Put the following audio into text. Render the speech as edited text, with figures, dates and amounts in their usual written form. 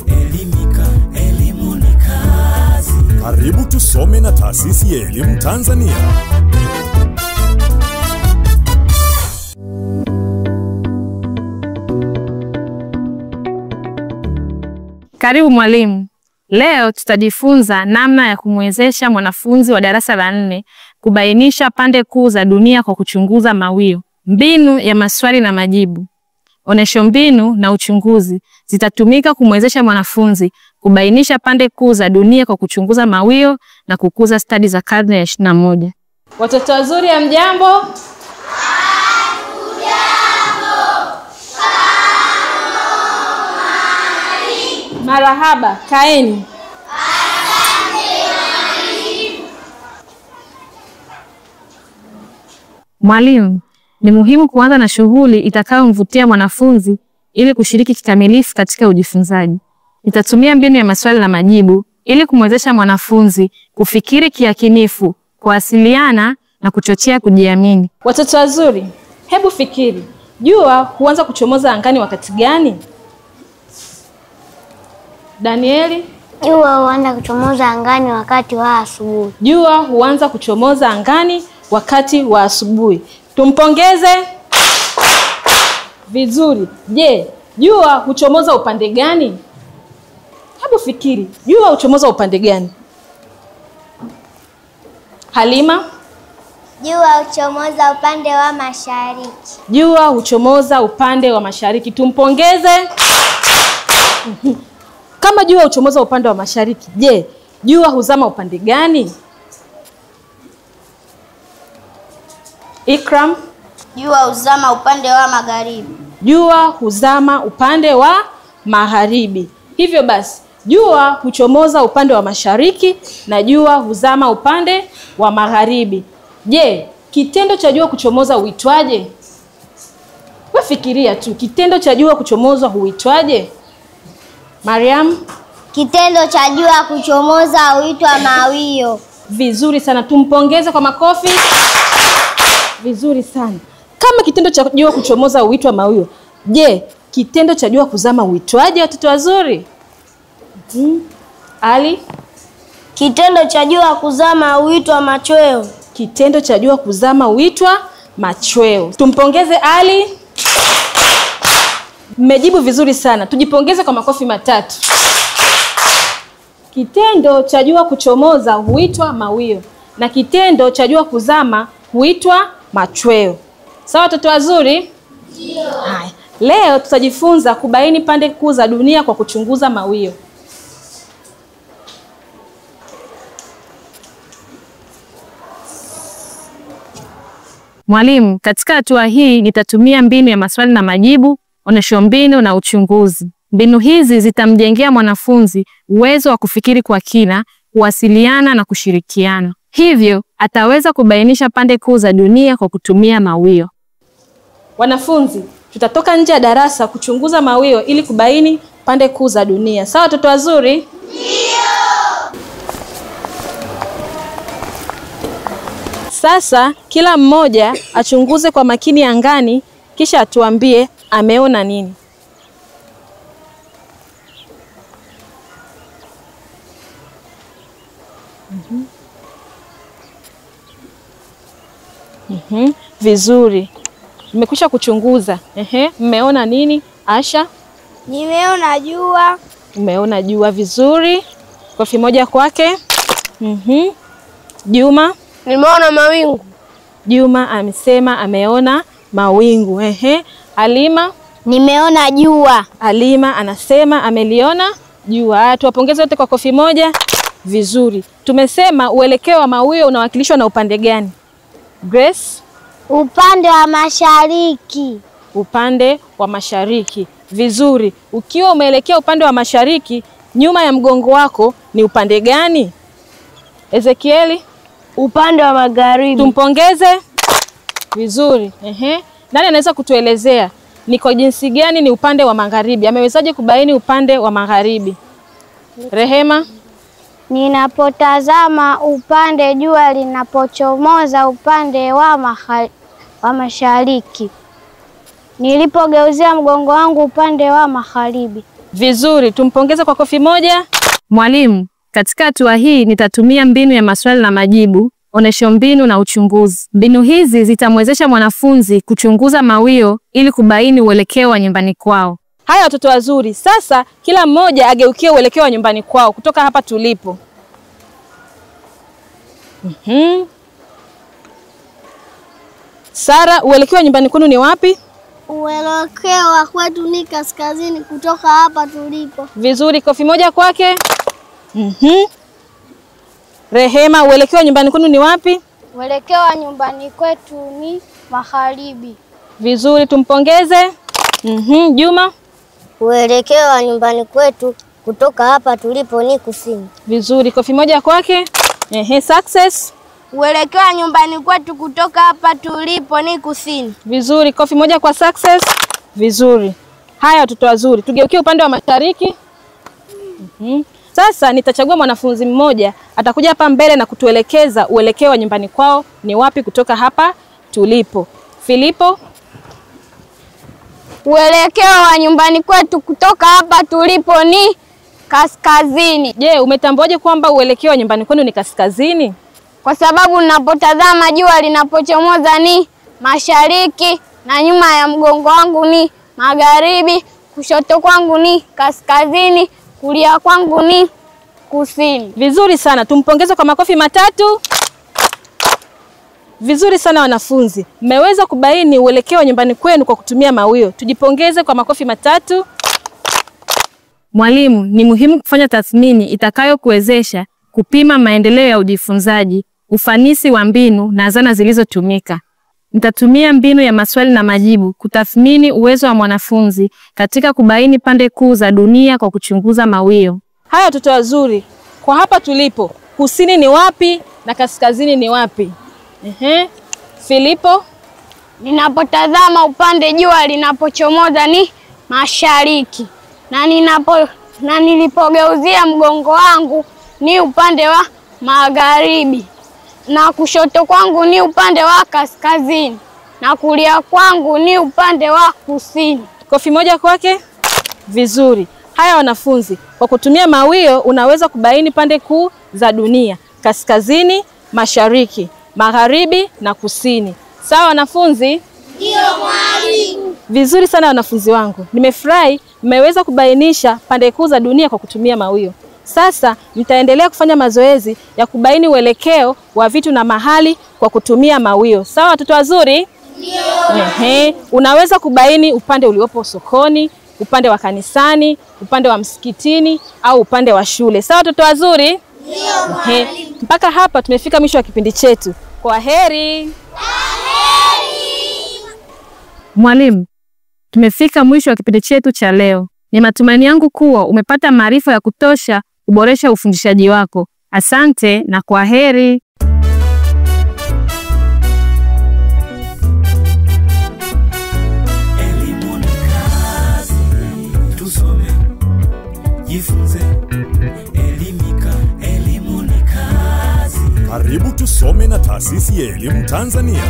Elimika, elimu ni kazi. Karibu tusome na Taasisi ya Elimu Tanzania. Karibu mwalimu. Leo tutajifunza namna ya kumwezesha mwanafunzi wa darasa la 4 kubainisha pande kuu za dunia kwa kuchunguza mawio. Mbinu ya maswali na majibu. Onesho mbinu na uchunguzi zitatumika kumwezesha mwanafunzi kubainisha pande kuu za dunia kwa kuchunguza mawio na kukuza stadi za karne ya 21. Watoto wazuri, hamjambo? Hamjambo. Marahaba, kaeni. Mwalimu, ni muhimu kuanza na shughuli itakayomvutia mwanafunzi ili kushiriki kikamilifu katika ujifunzaji. Nitatumia mbinu ya maswali na majibu ili kumwezesha mwanafunzi kufikiri kiakinifu, kuwasiliana na kuchochea kujiamini. Watoto wazuri, hebu fikiri. Jua huanza kuchomoza angani wakati gani? Danieli? Jua huanza kuchomoza angani wakati wa asubuhi. Jua huanza kuchomoza angani wakati wa asubuhi. Tumpongeze. Vizuri. Je, jua huchomoza upande gani? Hebu fikiri. Jua huchomoza upande gani? Halima? Jua huchomoza upande wa mashariki. Jua huchomoza upande wa mashariki. Tumpongeze. Kama jua huchomoza upande wa mashariki, je, jua huzama upande gani? Ikram? Jua huzama upande wa magharibi. Jua huzama upande wa magharibi. Hivyo basi, jua huchomoza upande wa mashariki na jua huzama upande wa magharibi. Je, kitendo cha jua kuchomoza huitwaje? Wewe fikiria tu, kitendo cha jua kuchomoza huitwaje? Mariam? Kitendo cha jua kuchomoza huitwa mawio. Vizuri sana, tumpongeze kwa makofi. Vizuri sana. Kama kitendo cha jua kuchomoza huitwa mawio, je, kitendo cha jua kuzama huitwaje watoto wazuri? Ali? Kitendo cha jua kuzama huitwa machweo. Kitendo cha jua kuzama huitwa machweo. Tumpongeze Ali. Mmejibu vizuri sana. Tujipongeze kwa makofi matatu. Kitendo cha jua kuchomoza huitwa mawio na kitendo cha jua kuzama huitwa machweo. Sawa watoto wazuri? Ndio. Haya. Leo tutajifunza kubaini pande kuu za dunia kwa kuchunguza mawio. Mwalimu, katika hatua hii nitatumia mbinu ya maswali na majibu, onesho mbinu na uchunguzi. Mbinu hizi zitamjengea mwanafunzi uwezo wa kufikiri kwa kina, kuwasiliana na kushirikiana. Hivyo, ataweza kubainisha pande kuu za dunia kwa kutumia mawio. Wanafunzi, tutatoka nje ya darasa kuchunguza mawio ili kubaini pande kuu za dunia. Sawa watoto wazuri? Ndio. Sasa kila mmoja achunguze kwa makini angani kisha atuambie ameona nini. Vizuri. Mmekwisha kuchunguza. Mmeona nini? Asha? Nimeona jua. Umeona jua, vizuri. Kofi moja kwake. Juma? Nimeona mawingu. Juma amesema ameona mawingu. Halima? Nimeona jua. Halima anasema ameliona jua. Tuwapongeze wote kwa kofi moja. Vizuri. Tumesema uelekeo wa mawio unawakilishwa na upande gani? Grace? Upande wa mashariki. Upande wa mashariki. Vizuri. Ukiwa umeelekea upande wa mashariki, nyuma ya mgongo wako ni upande gani? Ezekieli? Upande wa magharibi. Tumpongeze. Vizuri. Nani anaweza kutuelezea ni kwa jinsi gani ni upande wa magharibi? Amewezaje kubaini upande wa magharibi? Rehema? Ninapotazama upande jua linapochomoza upande wa mashariki. Nilipogeuzia mgongo wangu upande wa magharibi. Vizuri, tumpongeze kwa kofi moja. Mwalimu, katika hatua hii nitatumia mbinu ya maswali na majibu, onesho mbinu na uchunguzi. Mbinu hizi zitamwezesha mwanafunzi kuchunguza mawio ili kubaini uelekeo wa nyumbani kwao. Haya watoto wazuri, sasa kila mmoja ageukie uelekeo wa nyumbani kwao kutoka hapa tulipo. Sara, uelekeo wa nyumbani kwenu ni wapi? Uelekeo wa kwetu ni kaskazini kutoka hapa tulipo. Vizuri, kofi moja kwake. Rehema, uelekeo wa nyumbani kwenu ni wapi? Uelekeo wa nyumbani kwetu ni magharibi. Vizuri, tumpongeze. Juma, Uelekeo wa nyumbani kwetu kutoka hapa tulipo ni kusini. vizuri, kofi moja kwake. Success. Uelekeo wa nyumbani kwetu kutoka hapa tulipo ni kusini. Vizuri, kofi moja kwa Success. Vizuri. Haya watoto wazuri, tugeukie upande wa mashariki. Sasa nitachagua mwanafunzi mmoja atakuja hapa mbele na kutuelekeza uelekeo wa nyumbani kwao ni wapi kutoka hapa tulipo. Filipo, Uelekeo wa nyumbani kwetu kutoka hapa tulipo ni kaskazini. je, umetambuaje kwamba uelekeo wa nyumbani kwenu ni kaskazini? Kwa sababu ninapotazama jua linapochomoza ni mashariki, na nyuma ya mgongo wangu ni magharibi, kushoto kwangu ni kaskazini, kulia kwangu ni kusini. Vizuri sana, tumpongeze kwa makofi matatu. Vizuri sana wanafunzi, mmeweza kubaini uelekeo wa nyumbani kwenu kwa kutumia mawio. Tujipongeze kwa makofi matatu. Mwalimu, ni muhimu kufanya tathmini itakayokuwezesha kupima maendeleo ya ujifunzaji, ufanisi wa mbinu na zana zilizotumika. Nitatumia mbinu ya maswali na majibu kutathmini uwezo wa mwanafunzi katika kubaini pande kuu za dunia kwa kuchunguza mawio. Haya watoto wazuri, kwa hapa tulipo, kusini ni wapi na kaskazini ni wapi? Filipo, Ninapotazama upande jua linapochomoza ni mashariki, na nilipogeuzia mgongo wangu ni upande wa magharibi, na kushoto kwangu ni upande wa kaskazini, na kulia kwangu ni upande wa kusini. kofi moja kwake. Vizuri. Haya wanafunzi, kwa kutumia mawio unaweza kubaini pande kuu za dunia: kaskazini, mashariki, magharibi na kusini. Sawa wanafunzi? Ndio mwalimu. Vizuri sana wanafunzi wangu. Nimefurahi mmeweza kubainisha pande kuu za dunia kwa kutumia mawio. Sasa mtaendelea kufanya mazoezi ya kubaini uelekeo wa vitu na mahali kwa kutumia mawio. Sawa watoto wazuri? Ndio. Unaweza kubaini upande uliopo sokoni, upande wa kanisani, upande wa msikitini au upande wa shule. Sawa watoto wazuri? Ndio. Mpaka hapa tumefika mwisho wa kipindi chetu. Kwaheri. Mwalimu, tumefika mwisho wa kipindi chetu cha leo. Ni matumaini yangu kuwa umepata maarifa ya kutosha kuboresha ufundishaji wako. Asante na kwaheri. Elimu ni kazi, tusome, jifunze, elimika. Elimu ni kazi. Karibu tusome na Taasisi ya Elimu Tanzania.